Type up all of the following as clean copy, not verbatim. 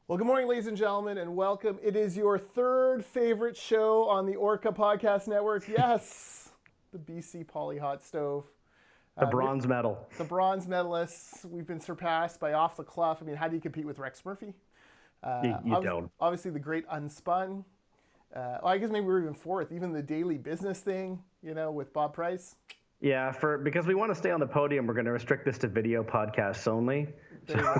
Well, good morning, ladies and gentlemen, and welcome. It is your third favorite show on the Orca Podcast Network. Yes, the BC Poly Hot Stove. The bronze medal. The bronze medalists. We've been surpassed by Off the Clough. I mean, how do you compete with Rex Murphy? You don't. Obviously, the great Unspun. Well, I guess maybe we're even fourth. Even the Daily Business thing, with Bob Price. Yeah, because we want to stay on the podium, we're going to restrict this to video podcasts only. There you go.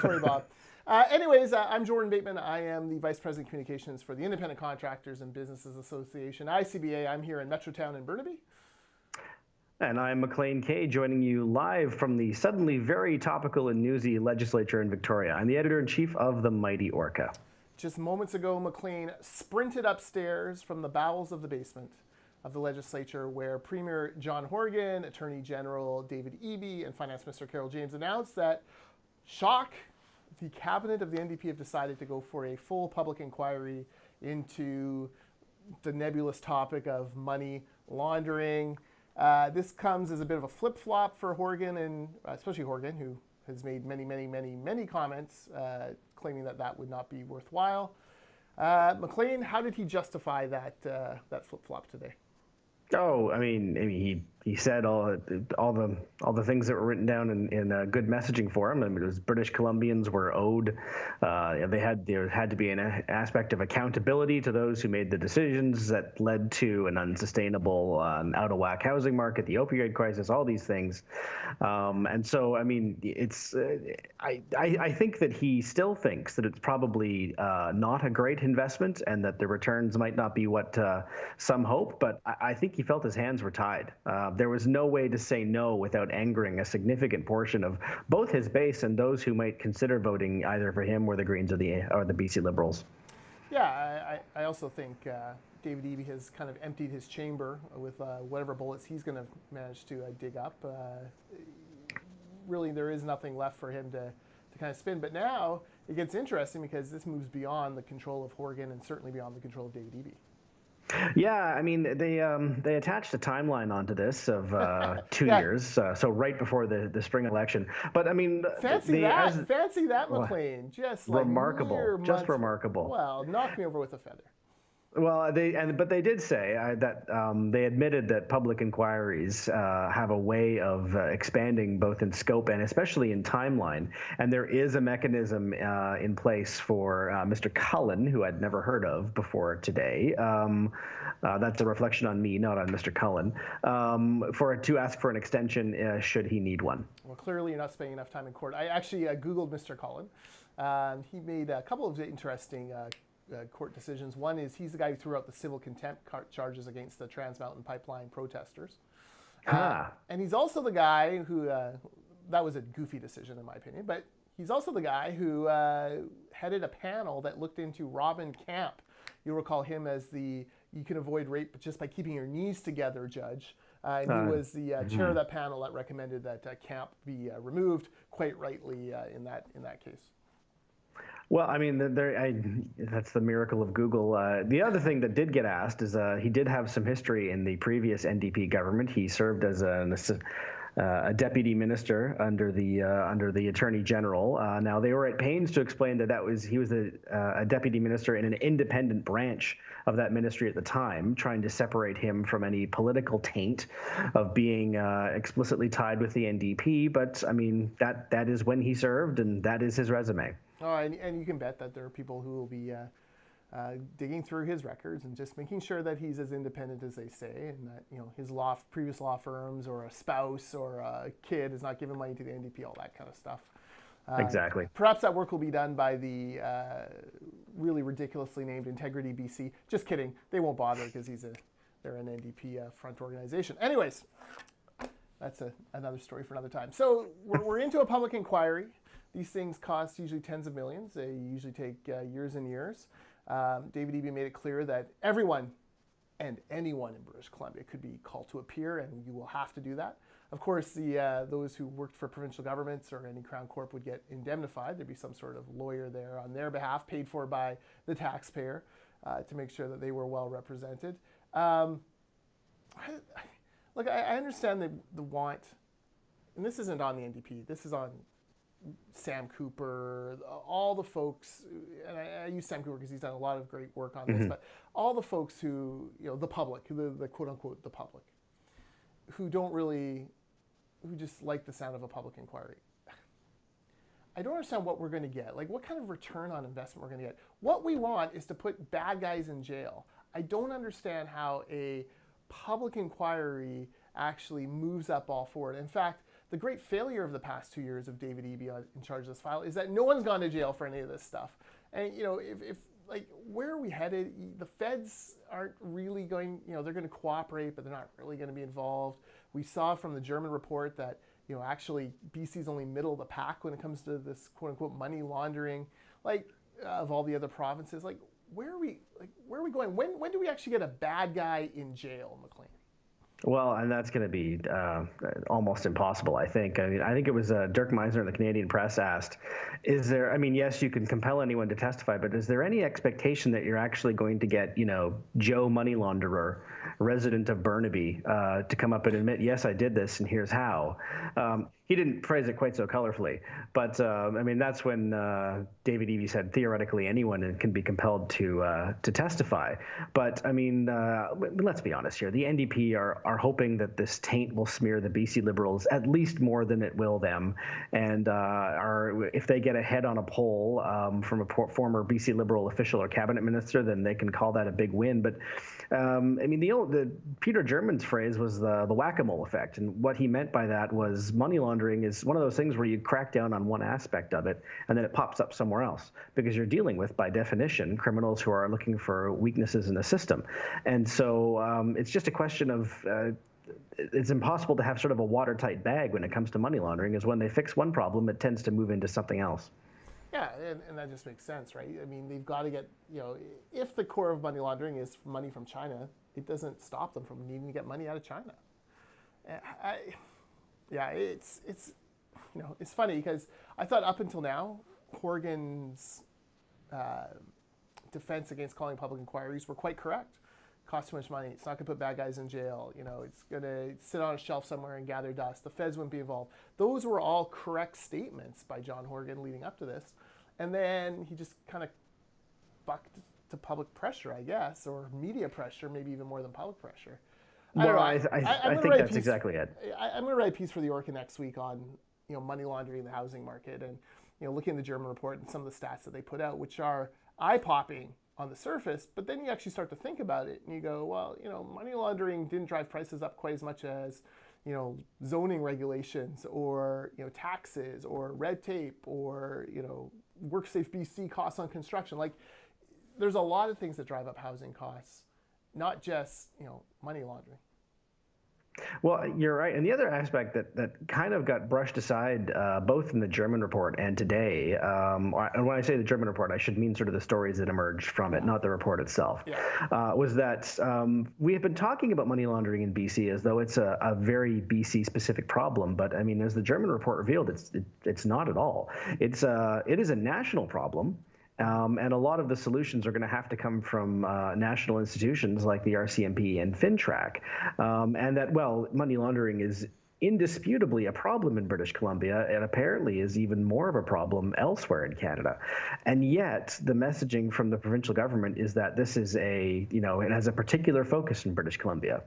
Sorry, Bob. Anyways, I'm Jordan Bateman. I am the Vice President Communications for the Independent Contractors and Businesses Association, ICBA. I'm here in Metrotown in Burnaby. And I'm Maclean K, joining you live from the suddenly very topical and newsy legislature in Victoria. I'm the editor-in-chief of the Mighty Orca. Just moments ago, Maclean sprinted upstairs from the bowels of the basement of the legislature, where Premier John Horgan, Attorney General David Eby, and Finance Minister Carol James announced that, shock, the cabinet of the NDP have decided to go for a full public inquiry into the nebulous topic of money laundering. This comes as a bit of a flip-flop for Horgan, and especially Horgan, who has made many comments claiming that would not be worthwhile. Maclean, how did he justify that flip-flop today? Oh, I mean, he said all the things that were written down in good messaging for him. I mean, it was British Columbians were owed. There had to be an aspect of accountability to those who made the decisions that led to an unsustainable, out of whack housing market, the opioid crisis, all these things. And so, I mean, I think that he still thinks that it's probably not a great investment, and that the returns might not be what some hope. But I think he felt his hands were tied. There was no way to say no without angering a significant portion of both his base and those who might consider voting either for him or the Greens or the BC Liberals. Yeah, I also think David Eby has kind of emptied his chamber with whatever bullets he's going to manage to dig up. Really, there is nothing left for him to kind of spin. But now it gets interesting because this moves beyond the control of Horgan and certainly beyond the control of David Eby. Yeah, I mean, they attached a timeline onto this of 2 years, so right before the spring election. But I mean, fancy that, Maclean, just like remarkable, just remarkable. Well, knock me over with a feather. Well, but they did say that they admitted that public inquiries have a way of expanding both in scope and especially in timeline. And there is a mechanism in place for Mr. Cullen, who I'd never heard of before today. That's a reflection on me, not on Mr. Cullen, to ask for an extension should he need one. Well, clearly you're not spending enough time in court. I actually Googled Mr. Cullen. He made a couple of interesting court decisions. One is he's the guy who threw out the civil contempt charges against the Trans Mountain Pipeline protesters. And he's also the guy who, that was a goofy decision in my opinion, but he's also the guy who headed a panel that looked into Robin Camp. You'll recall him as the "you can avoid rape just by keeping your knees together" judge. And he was the chair of that panel that recommended that Camp be removed, quite rightly in that case. Well, I mean, that's the miracle of Google. The other thing that did get asked is he did have some history in the previous NDP government. He served as a deputy minister under the Attorney General. Now they were at pains to explain that he was a deputy minister in an independent branch of that ministry at the time, trying to separate him from any political taint of being explicitly tied with the NDP. But I mean, that is when he served, and that is his resume. Oh, and you can bet that there are people who will be digging through his records and just making sure that he's as independent as they say, and that his previous law firms or a spouse or a kid is not giving money to the NDP, all that kind of stuff. Exactly. Perhaps that work will be done by the really ridiculously named Integrity BC. Just kidding. They won't bother because they're an NDP front organization. Anyways, that's another story for another time. So we're into a public inquiry. These things cost usually tens of millions. They usually take years and years. David Eby made it clear that everyone and anyone in British Columbia could be called to appear, and you will have to do that. Of course, those who worked for provincial governments or any Crown Corp would get indemnified. There'd be some sort of lawyer there on their behalf, paid for by the taxpayer, to make sure that they were well represented. Look, I understand the want, and this isn't on the NDP. This is on Sam Cooper, all the folks, and I use Sam Cooper because he's done a lot of great work on this, but all the folks who, the public, the quote unquote the public, who just like the sound of a public inquiry. I don't understand what we're going to get. Like, what kind of return on investment we're going to get? What we want is to put bad guys in jail. I don't understand how a public inquiry actually moves that ball forward. In fact, the great failure of the past 2 years of David Eby in charge of this file is that no one's gone to jail for any of this stuff. And, if like, where are we headed? The feds aren't really going, they're going to cooperate, but they're not really going to be involved. We saw from the German report that, actually BC's only middle of the pack when it comes to this quote unquote money laundering, like, of all the other provinces. Like, where are we going? When do we actually get a bad guy in jail, Maclean? Well, and that's going to be almost impossible, I think. I mean, I think it was Dirk Meisner in the Canadian Press asked, is there, I mean, yes, you can compel anyone to testify, but is there any expectation that you're actually going to get, Joe Money Launderer, resident of Burnaby, to come up and admit, yes, I did this, and here's how. He didn't phrase it quite so colorfully, but I mean, that's when David Eby said theoretically anyone can be compelled to testify. But I mean, let's be honest here. The NDP are hoping that this taint will smear the BC Liberals at least more than it will them, and if they get ahead on a poll from a former BC Liberal official or cabinet minister, then they can call that a big win. But I mean, the Peter German's phrase was the whack-a-mole effect, and what he meant by that was money laundering is one of those things where you crack down on one aspect of it and then it pops up somewhere else, because you're dealing with, by definition, criminals who are looking for weaknesses in the system. And so it's just a question of it's impossible to have sort of a watertight bag when it comes to money laundering, is when they fix one problem, it tends to move into something else. Yeah, and that just makes sense, right? I mean, they've got to get, if the core of money laundering is money from China, it doesn't stop them from needing to get money out of China. Yeah, it's it's funny because I thought up until now, Horgan's defense against calling public inquiries were quite correct. Costs too much money. It's not going to put bad guys in jail. It's going to sit on a shelf somewhere and gather dust. The feds wouldn't be involved. Those were all correct statements by John Horgan leading up to this. And then he just kind of bucked to public pressure, I guess, or media pressure, maybe even more than public pressure. Well, I think that's exactly it. I'm going to write a piece for the Orca next week on money laundering in the housing market, and looking at the German report and some of the stats that they put out, which are eye-popping on the surface, but then you actually start to think about it and you go, well, money laundering didn't drive prices up quite as much as zoning regulations or taxes or red tape or WorkSafe BC costs on construction. Like, there's a lot of things that drive up housing costs, not just money laundering. Well, you're right. And the other aspect that kind of got brushed aside, both in the German report and today, and when I say the German report, I should mean sort of the stories that emerged from it, not the report itself, was that we have been talking about money laundering in BC as though it's a very BC-specific problem. But, I mean, as the German report revealed, it's not at all. It is a national problem. And a lot of the solutions are going to have to come from national institutions like the RCMP and FinTrack. And that, well, money laundering is indisputably a problem in British Columbia, and apparently is even more of a problem elsewhere in Canada. And yet the messaging from the provincial government is that this is it has a particular focus in British Columbia.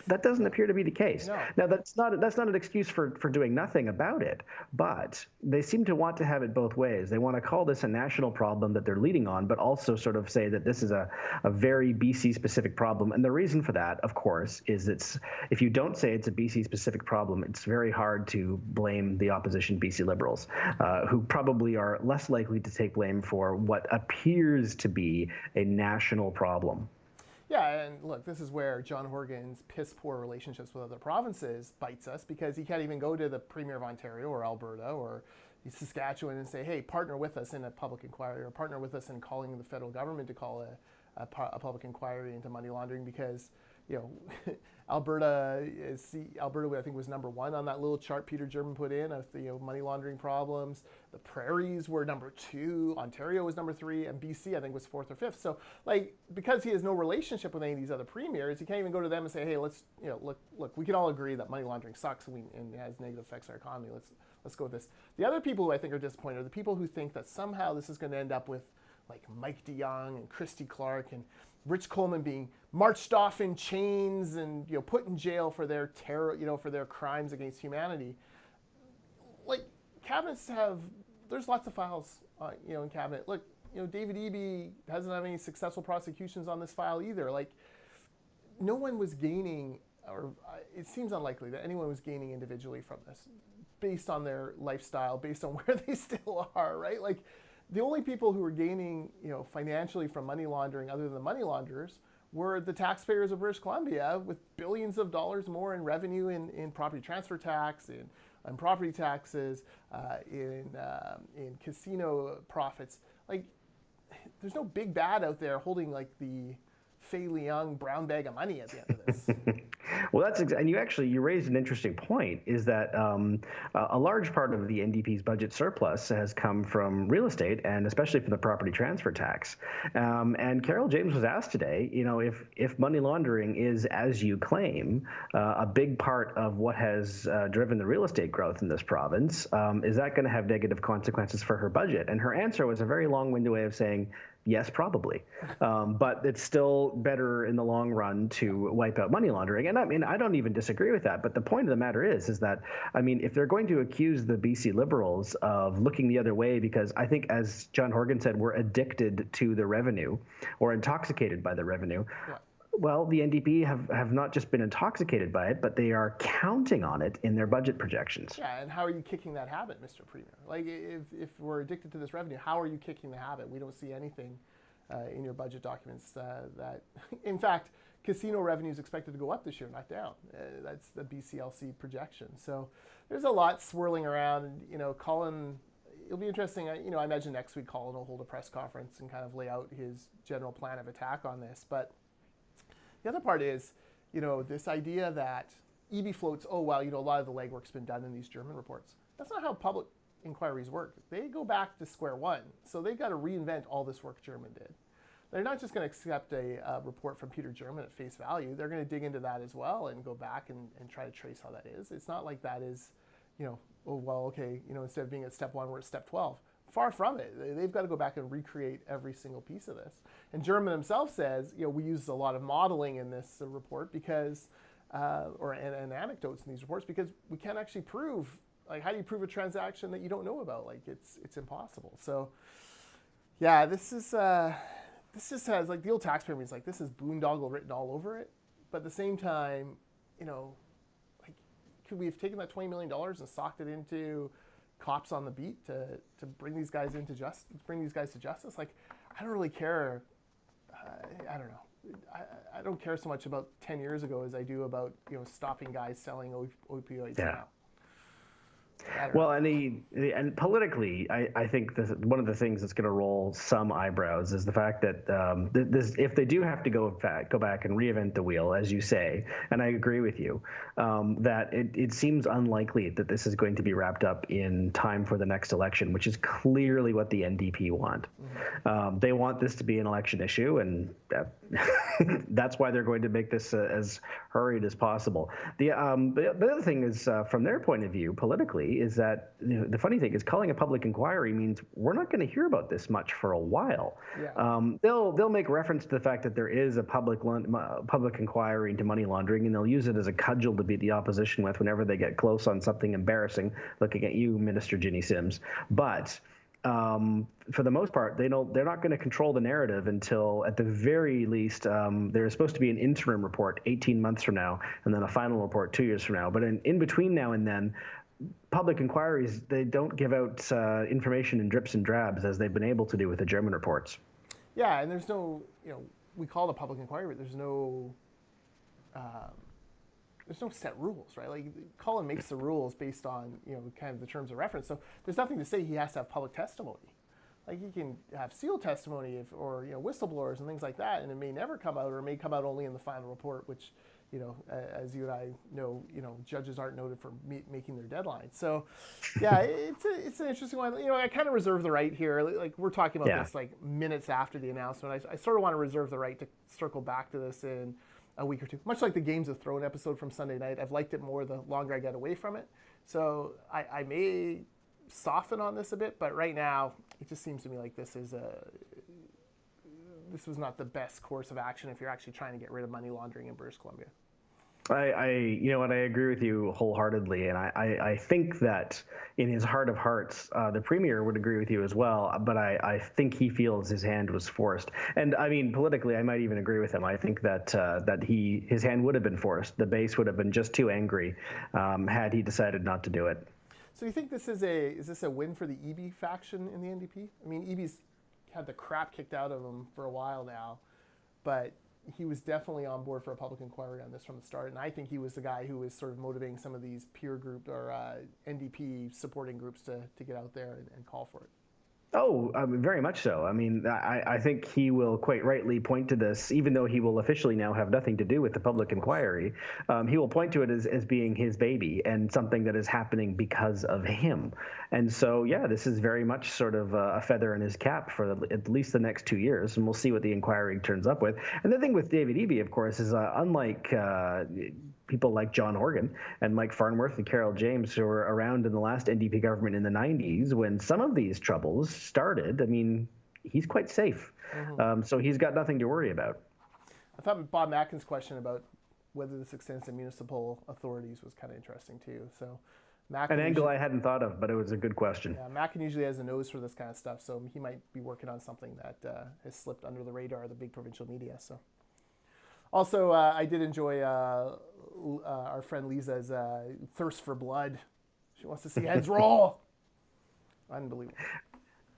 That doesn't appear to be the case. No. Now, that's not an excuse for doing nothing about it, but they seem to want to have it both ways. They want to call this a national problem that they're leading on, but also sort of say that this is a very BC-specific problem. And the reason for that, of course, is if you don't say it's a BC-specific problem, it's very hard to blame the opposition BC Liberals, who probably are less likely to take blame for what appears to be a national problem. Yeah, and look, this is where John Horgan's piss-poor relationships with other provinces bites us, because he can't even go to the Premier of Ontario or Alberta or Saskatchewan and say, hey, partner with us in a public inquiry, or partner with us in calling the federal government to call a public inquiry into money laundering, because Alberta, I think, was number one on that little chart Peter German put in of the money laundering problems. The Prairies were number 2, Ontario was number 3, and BC, I think, was 4th or 5th. So, like, because he has no relationship with any of these other premiers, he can't even go to them and say, hey, let's, look, we can all agree that money laundering sucks and it has negative effects on our economy. let's go with this. The other people who I think are disappointed are the people who think that somehow this is going to end up with like Mike DeYoung and Christy Clark and Rich Coleman being marched off in chains and put in jail for their terror, for their crimes against humanity. Like cabinets there's lots of files, in cabinet. Look, David Eby hasn't had any successful prosecutions on this file either. Like, no one was gaining, or it seems unlikely that anyone was gaining individually from this, based on their lifestyle, based on where they still are, right? Like, the only people who were gaining, financially from money laundering, other than the money launderers, were the taxpayers of British Columbia, with billions of dollars more in revenue in property transfer tax, in property taxes, in casino profits. Like, there's no big bad out there holding like the Fei Liang brown bag of money at the end of this. Well, and you raised an interesting point, is that a large part of the NDP's budget surplus has come from real estate, and especially from the property transfer tax. And Carol James was asked today, if money laundering is, as you claim, a big part of what has driven the real estate growth in this province, is that going to have negative consequences for her budget? And her answer was a very long-winded way of saying, yes, probably. But it's still better in the long run to wipe out money laundering. And I mean, I don't even disagree with that. But the point of the matter is that, I mean, if they're going to accuse the BC Liberals of looking the other way, because I think, as John Horgan said, we're addicted to the revenue or intoxicated by the revenue. Yeah. Well, the NDP have not just been intoxicated by it, but they are counting on it in their budget projections. Yeah, and how are you kicking that habit, Mr. Premier? Like, if we're addicted to this revenue, how are you kicking the habit? We don't see anything in your budget documents that, in fact, casino revenue is expected to go up this year, not down. That's the BCLC projection. So there's a lot swirling around. Colin, it'll be interesting. I imagine next week Colin will hold a press conference and kind of lay out his general plan of attack on this. But the other part is, this idea that Eby floats, a lot of the legwork's been done in these German reports. That's not how public inquiries work. They go back to square one. So they've got to reinvent all this work German did. They're not just going to accept a report from Peter German at face value. They're going to dig into that as well and go back and try to trace how that is. It's not like that is, instead of being at step 1, we're at step 12. Far from it. They've got to go back and recreate every single piece of this. And German himself says, we use a lot of modeling in this report because, and anecdotes in these reports, because we can't actually prove, like, how do you prove a transaction that you don't know about? Like, it's impossible. So, yeah, this just has, like, the old tax pyramid is like, this is boondoggle written all over it. But at the same time, like, could we have taken that $20 million and socked it into cops on the beat to bring these guys to justice? Like, I don't really care. I don't know. I don't care so much about 10 years ago as I do about stopping guys selling opioids now. Well, and politically, I think one of the things that's going to roll some eyebrows is the fact that if they do have to go back and reinvent the wheel, as you say, and I agree with you, that it seems unlikely that this is going to be wrapped up in time for the next election, which is clearly what the NDP want. Mm-hmm. They want this to be an election issue, and that's why they're going to make this as hurried as possible. The other thing is, from their point of view, politically, is that the funny thing is calling a public inquiry means we're not going to hear about this much for a while. Yeah. They'll make reference to the fact that there is a public inquiry into money laundering, and they'll use it as a cudgel to beat the opposition with whenever they get close on something embarrassing, looking at you, Minister Jinny Sims. But for the most part, they're not going to control the narrative until, at the very least, there's supposed to be an interim report 18 months from now, and then a final report 2 years from now. But in between now and then, public inquiries, they don't give out information in drips and drabs as they've been able to do with the German reports. Yeah, and there's no, we call it a public inquiry, but there's no set rules, right? Like, Colin makes the rules based on, kind of the terms of reference. So there's nothing to say he has to have public testimony. Like, he can have sealed testimony or whistleblowers and things like that, and it may never come out, or it may come out only in the final report, which, as you and I know, judges aren't noted for making their deadlines. So, yeah, it's an interesting one. I kind of reserve the right here. Like, we're talking about this like minutes after the announcement. I sort of want to reserve the right to circle back to this in a week or two. Much like the Games of Thrones episode from Sunday night, I've liked it more the longer I get away from it. So I may soften on this a bit, but right now it just seems to me like this was not the best course of action if you're actually trying to get rid of money laundering in British Columbia. You know what, I agree with you wholeheartedly, and I think that in his heart of hearts, the premier would agree with you as well. But I think he feels his hand was forced, and I mean politically, I might even agree with him. I think that his hand would have been forced. The base would have been just too angry had he decided not to do it. So you think this is a win for the EB faction in the NDP? I mean, EB's had the crap kicked out of him for a while now, but he was definitely on board for a public inquiry on this from the start, and I think he was the guy who was sort of motivating some of these peer group or NDP supporting groups to get out there and call for it. Oh, very much so. I mean, I think he will quite rightly point to this, even though he will officially now have nothing to do with the public inquiry. He will point to it as being his baby and something that is happening because of him. And so, yeah, this is very much sort of a feather in his cap for at least the next 2 years, and we'll see what the inquiry turns up with. And the thing with David Eby, of course, is unlike people like John Horgan and Mike Farnworth and Carol James, who were around in the last NDP government in the 90s when some of these troubles started, I mean, he's quite safe. Mm-hmm. So he's got nothing to worry about. I thought Bob Macken's question about whether this extends to municipal authorities was kind of interesting too. So an angle I hadn't thought of, but it was a good question. Yeah, Macken usually has a nose for this kind of stuff, so he might be working on something that has slipped under the radar of the big provincial media. So. Also, I did enjoy our friend Lisa's thirst for blood. She wants to see heads roll. Unbelievable.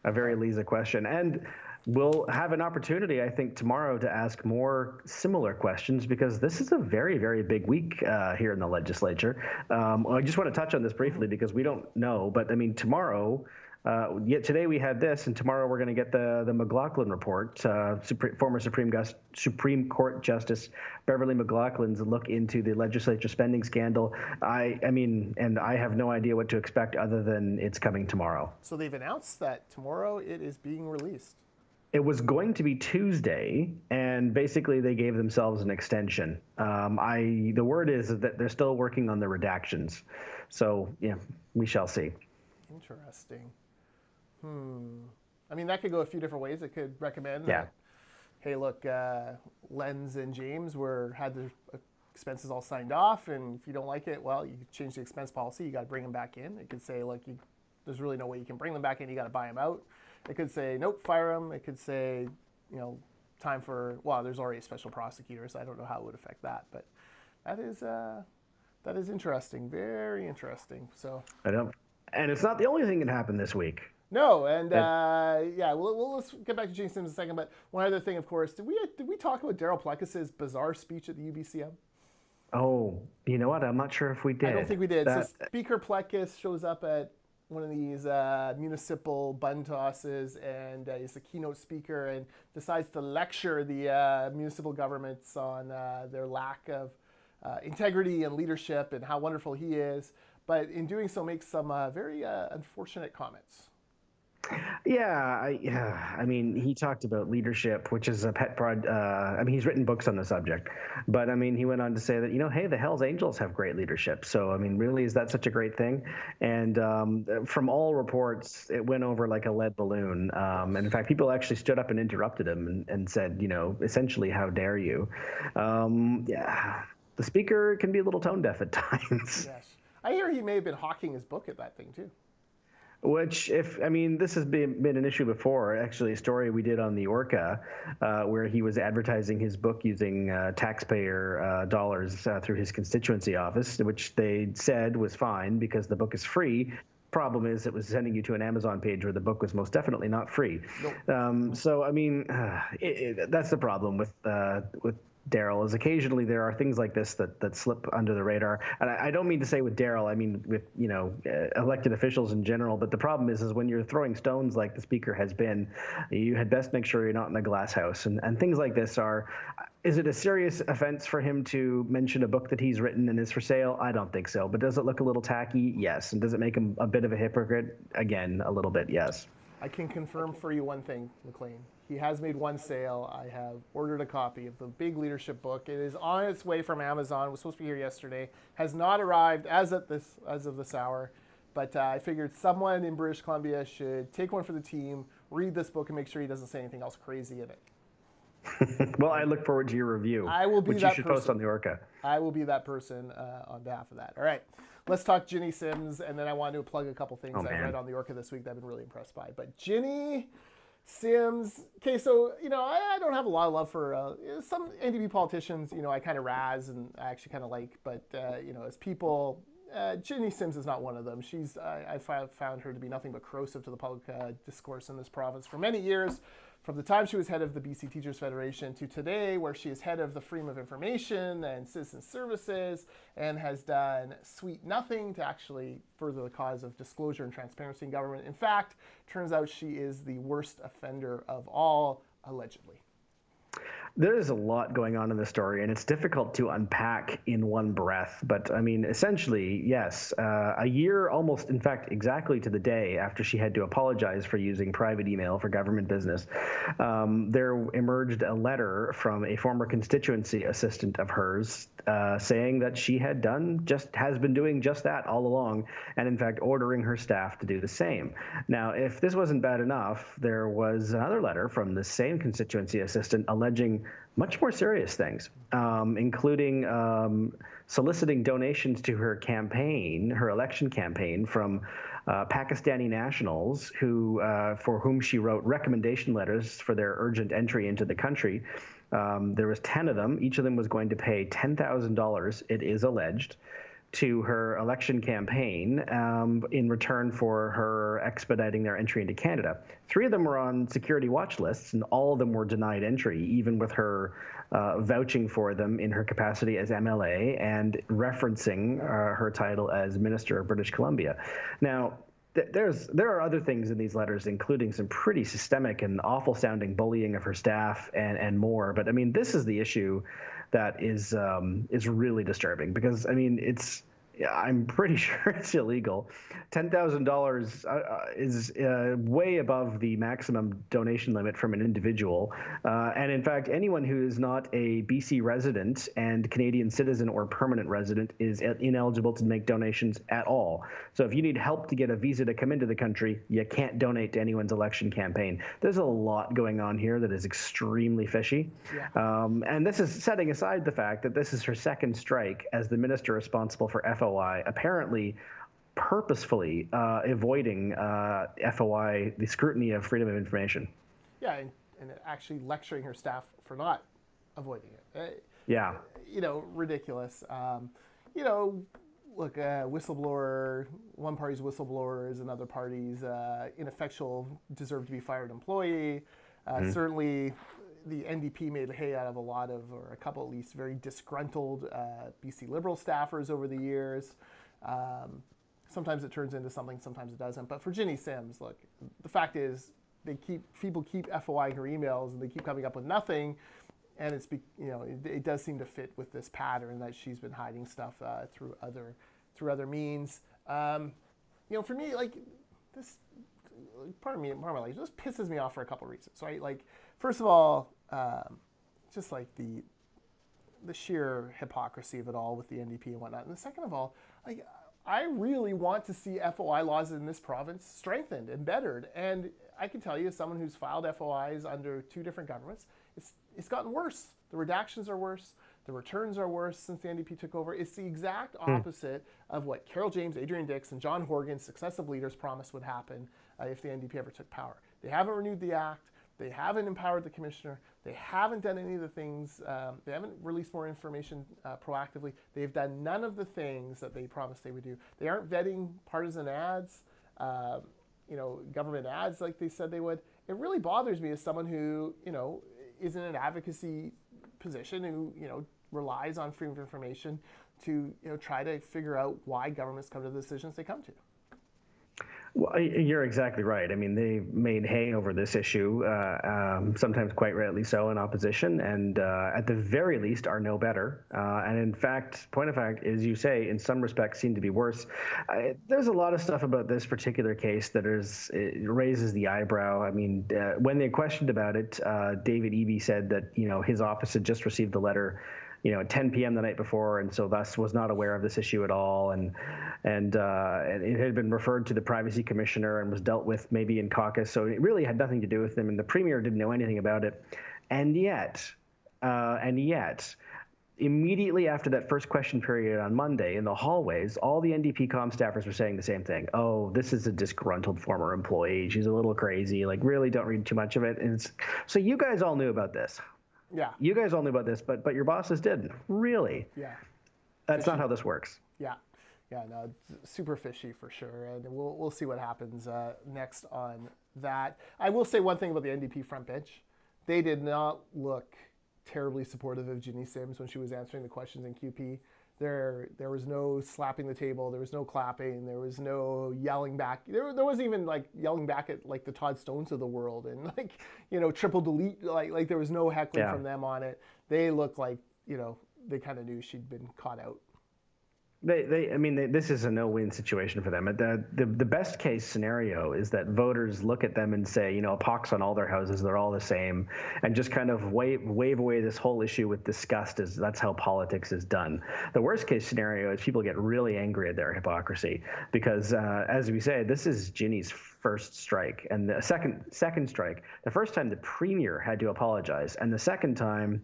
A very Lisa question. And we'll have an opportunity, I think, tomorrow to ask more similar questions because this is a very, very big week here in the legislature. I just want to touch on this briefly because we don't know. But, I mean, tomorrow... yet today we had this, and tomorrow we're going to get the McLaughlin report. Former Supreme Court Justice Beverly McLaughlin's look into the legislature spending scandal. I mean, and I have no idea what to expect other than it's coming tomorrow. So they've announced that tomorrow it is being released. It was going to be Tuesday, and basically they gave themselves an extension. The word is that they're still working on the redactions. So, yeah, we shall see. Interesting. I mean, that could go a few different ways. It could recommend that, hey, look, Lenz and James had their expenses all signed off, and if you don't like it, well, you could change the expense policy. You got to bring them back in. It could say, look, there's really no way you can bring them back in. You got to buy them out. It could say, nope, fire them. It could say, time for, well, there's already a special prosecutor, so I don't know how it would affect that. But that is interesting, very interesting. So I know, and it's not the only thing that happened this week. No, and let's get back to Jinny Sims in a second. But one other thing, of course, did we talk about Daryl Plekis's bizarre speech at the UBCM? Oh, you know what? I'm not sure if we did. I don't think we did. So Speaker Plekis shows up at one of these municipal bun tosses, and he's the keynote speaker, and decides to lecture the municipal governments on their lack of integrity and leadership and how wonderful he is. But in doing so, makes some very unfortunate comments. Yeah, I mean, he talked about leadership, which is a pet project. I mean, he's written books on the subject, but I mean, he went on to say that, hey, the Hells Angels have great leadership. So, I mean, really, is that such a great thing? And from all reports, it went over like a lead balloon. And in fact, people actually stood up and interrupted him and said, essentially, how dare you? The speaker can be a little tone deaf at times. Yes. I hear he may have been hawking his book at that thing, too. Which, this has been an issue before. Actually, a story we did on the Orca, where he was advertising his book using taxpayer dollars through his constituency office, which they said was fine because the book is free. Problem is, it was sending you to an Amazon page where the book was most definitely not free. Nope. So, I mean, that's the problem with Daryl, is occasionally there are things like this that slip under the radar. And I don't mean to say with Daryl, I mean with, elected officials in general. But the problem is when you're throwing stones like the speaker has been, you had best make sure you're not in a glass house. And things like this is it a serious offense for him to mention a book that he's written and is for sale? I don't think so. But does it look a little tacky? Yes. And does it make him a bit of a hypocrite? Again, a little bit, yes. I can confirm for you one thing, Maclean. He has made one sale. I have ordered a copy of the big leadership book. It is on its way from Amazon. It was supposed to be here yesterday. Has not arrived as of this hour. But I figured someone in British Columbia should take one for the team, read this book, and make sure he doesn't say anything else crazy in it. Well, I look forward to your review, I will be which that you should person. post on the Orca. I will be that person on behalf of that. All right, let's talk Jinny Sims, and then I want to plug a couple things I read on the Orca this week that I've been really impressed by. But Jinny Sims, okay, so, I don't have a lot of love for some NDP politicians, I kind of razz and I actually kind of like, but, as people, Jinny Sims is not one of them. I found her to be nothing but corrosive to the public discourse in this province for many years, from the time she was head of the BC Teachers Federation to today, where she is head of the Freedom of Information and Citizen Services, and has done sweet nothing to actually further the cause of disclosure and transparency in government. In fact, turns out she is the worst offender of all, allegedly. There's a lot going on in the story, and it's difficult to unpack in one breath. But I mean, essentially, yes, a year almost, in fact, exactly to the day after she had to apologize for using private email for government business, there emerged a letter from a former constituency assistant of hers saying that she has been doing just that all along, and in fact, ordering her staff to do the same. Now, if this wasn't bad enough, there was another letter from the same constituency assistant alleging much more serious things, including soliciting donations to her campaign, her election campaign, from Pakistani nationals for whom she wrote recommendation letters for their urgent entry into the country. There was 10 of them. Each of them was going to pay $10,000, it is alleged, to her election campaign in return for her expediting their entry into Canada. 3 of them were on security watch lists, and all of them were denied entry, even with her vouching for them in her capacity as MLA and referencing her title as Minister of British Columbia. Now, there are other things in these letters, including some pretty systemic and awful-sounding bullying of her staff and more. But I mean, this is the issue that is really disturbing, because I mean, I'm pretty sure it's illegal. $10,000 is way above the maximum donation limit from an individual. And in fact, anyone who is not a BC resident and Canadian citizen or permanent resident is ineligible to make donations at all. So if you need help to get a visa to come into the country, you can't donate to anyone's election campaign. There's a lot going on here that is extremely fishy. Yeah. And this is setting aside the fact that this is her second strike as the minister responsible for FOI, apparently purposefully avoiding FOI, the scrutiny of freedom of information. Yeah, and actually lecturing her staff for not avoiding it. Yeah. Ridiculous. Look, whistleblower, one party's whistleblower is another party's ineffectual, deserve to be fired employee. Certainly, the NDP made hay out of or a couple at least, very disgruntled BC Liberal staffers over the years. Sometimes it turns into something, sometimes it doesn't. But for Jinny Sims, look, the fact is, people keep FOIing her emails, and they keep coming up with nothing. And it does seem to fit with this pattern that she's been hiding stuff through other means. For me, like this, part of my life, this pisses me off for a couple reasons, right? Like, first of all, just like the sheer hypocrisy of it all with the NDP and whatnot. And the second of all, like, I really want to see FOI laws in this province strengthened and bettered. And I can tell you, as someone who's filed FOIs under 2 different governments, it's gotten worse. The redactions are worse. The returns are worse since the NDP took over. It's the exact opposite of what Carol James, Adrian Dix, and John Horgan, successive leaders, promised would happen if the NDP ever took power. They haven't renewed the act. They haven't empowered the commissioner. They haven't done any of the things. They haven't released more information proactively. They've done none of the things that they promised they would do. They aren't vetting partisan ads, government ads like they said they would. It really bothers me as someone who, is in an advocacy position, who, relies on freedom of information to, try to figure out why governments come to the decisions they come to. Well, you're exactly right. I mean, they made hay over this issue, sometimes quite rightly so, in opposition, and at the very least are no better. And in fact, point of fact, as you say, in some respects seem to be worse. There's a lot of stuff about this particular case that it raises the eyebrow. I mean, when they questioned about it, David Eby said that his office had just received the letter at 10 p.m. the night before, and so thus was not aware of this issue at all. And it had been referred to the privacy commissioner and was dealt with maybe in caucus. So it really had nothing to do with him, and the premier didn't know anything about it. And yet, immediately after that first question period on Monday in the hallways, all the NDP comm staffers were saying the same thing. Oh, this is a disgruntled former employee. She's a little crazy. Like, really don't read too much of it. And so you guys all knew about this. Yeah. You guys all knew about this, but your bosses didn't. Really? Yeah. That's not how this works. Yeah. Yeah, no, it's super fishy for sure, and we'll see what happens next on that. I will say one thing about the NDP front bench. They did not look terribly supportive of Jinny Sims when she was answering the questions in QP. There was no slapping the table. There was no clapping. There was no yelling back. There wasn't even like yelling back at like the Todd Stones of the world and like triple delete. Like there was no heckling from them on it. They looked like they kind of knew she'd been caught out. This is a no-win situation for them. The best case scenario is that voters look at them and say, a pox on all their houses, they're all the same, and just kind of wave away this whole issue with disgust, as that's how politics is done. The worst case scenario is people get really angry at their hypocrisy because, as we say, this is Jinny's first strike, and the second strike. The first time the premier had to apologize, and the second time,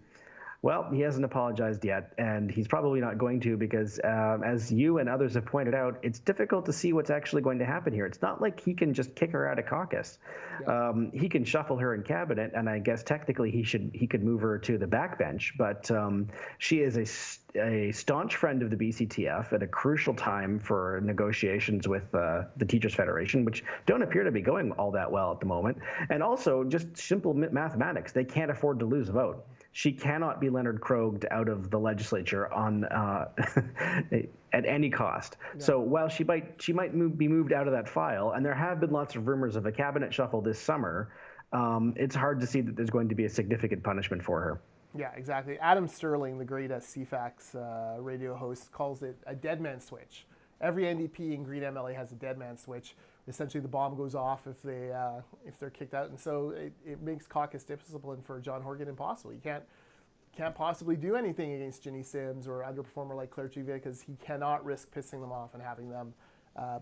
well, he hasn't apologized yet, and he's probably not going to because, as you and others have pointed out, it's difficult to see what's actually going to happen here. It's not like he can just kick her out of caucus. Yeah. He can shuffle her in cabinet, and I guess technically he could move her to the backbench, but she is a staunch friend of the BCTF at a crucial time for negotiations with the Teachers Federation, which don't appear to be going all that well at the moment. And also, just simple mathematics, they can't afford to lose a vote. She cannot be Leonard Kroged out of the legislature on at any cost. Yeah. So while she might be moved out of that file, and there have been lots of rumors of a cabinet shuffle this summer, it's hard to see that there's going to be a significant punishment for her. Yeah, exactly. Adam Sterling, the great CFAX radio host, calls it a dead man switch. Every NDP and Green MLA has a dead man switch. Essentially, the bomb goes off if they're kicked out, and so it makes caucus discipline for John Horgan impossible. You can't possibly do anything against Jinny Sims or underperformer like Claire Chivier because he cannot risk pissing them off and having them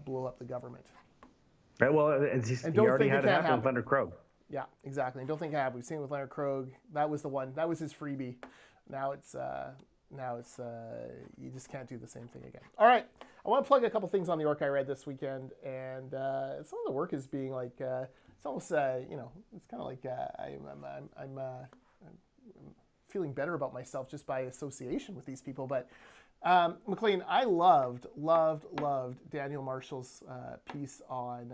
blow up the government. Right, well, he already had it happen with Leonard Krogh. Yeah, exactly. And don't think it happened. We've seen it with Leonard Krogh. That was the one. That was his freebie. Now it's you just can't do the same thing again. All right. I want to plug a couple things on the York I read this weekend, and some of the work is being like it's almost it's kind of like I'm feeling better about myself just by association with these people. But Maclean, I loved Daniel Marshall's piece on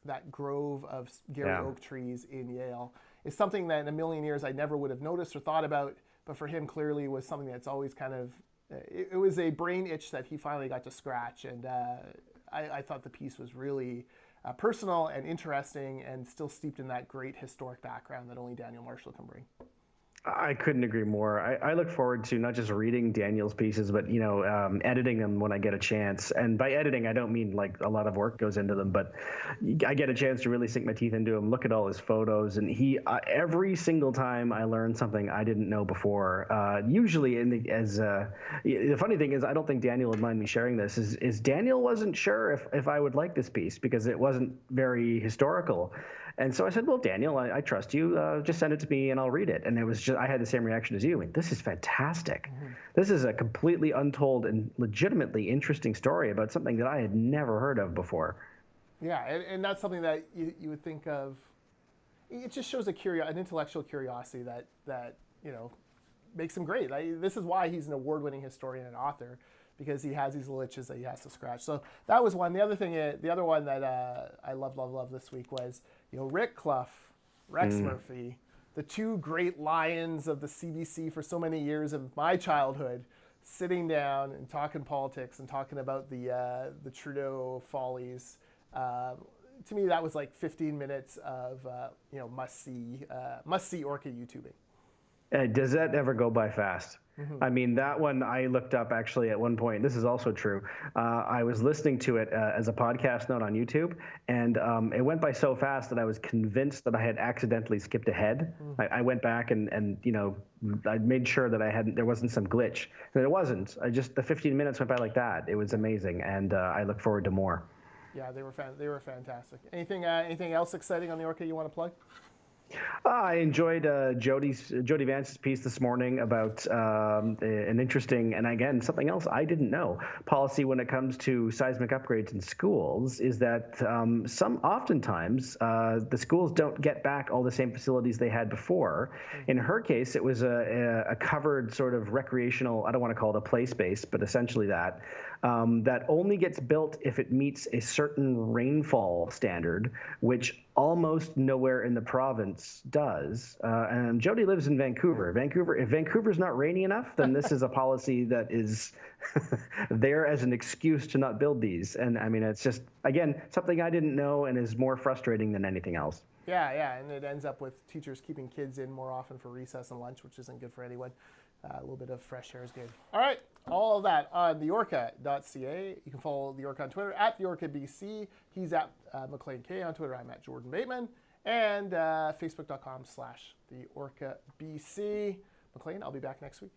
that grove of Gary oak trees in Yale. It's something that in a million years I never would have noticed or thought about, but for him clearly was something that's always kind of it was a brain itch that he finally got to scratch, and I thought the piece was really personal and interesting and still steeped in that great historic background that only Daniel Marshall can bring. I couldn't agree more. I look forward to not just reading Daniel's pieces, but editing them when I get a chance. And by editing, I don't mean like a lot of work goes into them, but I get a chance to really sink my teeth into him, look at all his photos, and he every single time I learn something I didn't know before. Usually, the funny thing is, I don't think Daniel would mind me sharing this. Is Daniel wasn't sure if I would like this piece because it wasn't very historical. And so I said, well, Daniel, I trust you. Just send it to me and I'll read it. And it was I had the same reaction as you. Like, this is fantastic. Mm-hmm. This is a completely untold and legitimately interesting story about something that I had never heard of before. Yeah, and that's something that you would think of. It just shows an intellectual curiosity that makes him great. This is why he's an award-winning historian and author, because he has these little itches that he has to scratch. So that was one. The other one that I love this week was Rick Clough, Rex Murphy, the two great lions of the CBC for so many years of my childhood, sitting down and talking politics and talking about the Trudeau follies. to me, that was like 15 minutes of must see orca YouTubing. Does that ever go by fast? I mean, that one I looked up actually at one point. This is also true. I was listening to it as a podcast note on YouTube, and it went by so fast that I was convinced that I had accidentally skipped ahead. I went back and I made sure that there wasn't some glitch. And it wasn't. The 15 minutes went by like that. It was amazing, and I look forward to more. Yeah, they were fantastic. Anything else exciting on the orca you want to plug? I enjoyed Jody Vance's piece this morning about an interesting, and again, something else I didn't know, policy when it comes to seismic upgrades in schools is that oftentimes the schools don't get back all the same facilities they had before. In her case, it was a covered sort of recreational, I don't want to call it a play space, but essentially that only gets built if it meets a certain rainfall standard, which almost nowhere in the province does. And Jody lives in Vancouver. If Vancouver's not rainy enough, then this is a policy that is there as an excuse to not build these. And I mean, it's just, again, something I didn't know and is more frustrating than anything else. Yeah, and it ends up with teachers keeping kids in more often for recess and lunch, which isn't good for anyone. A little bit of fresh air is good. All right, all of that on theorca.ca. You can follow the Orca on Twitter at theorcabc. He's at Maclean K on Twitter. I'm at Jordan Bateman. And facebook.com/theorcabc. Maclean, I'll be back next week.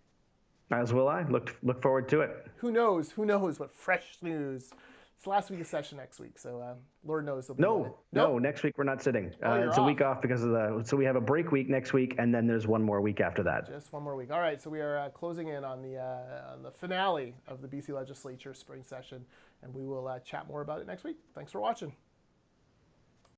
As will I. Look forward to it. Who knows what fresh news. It's last week of session next week, so Lord knows. No, next week we're not sitting. It's a week off because of so we have a break week next week, and then there's one more week after that. Just one more week. All right, so we are closing in on the finale of the BC Legislature spring session, and we will chat more about it next week. Thanks for watching.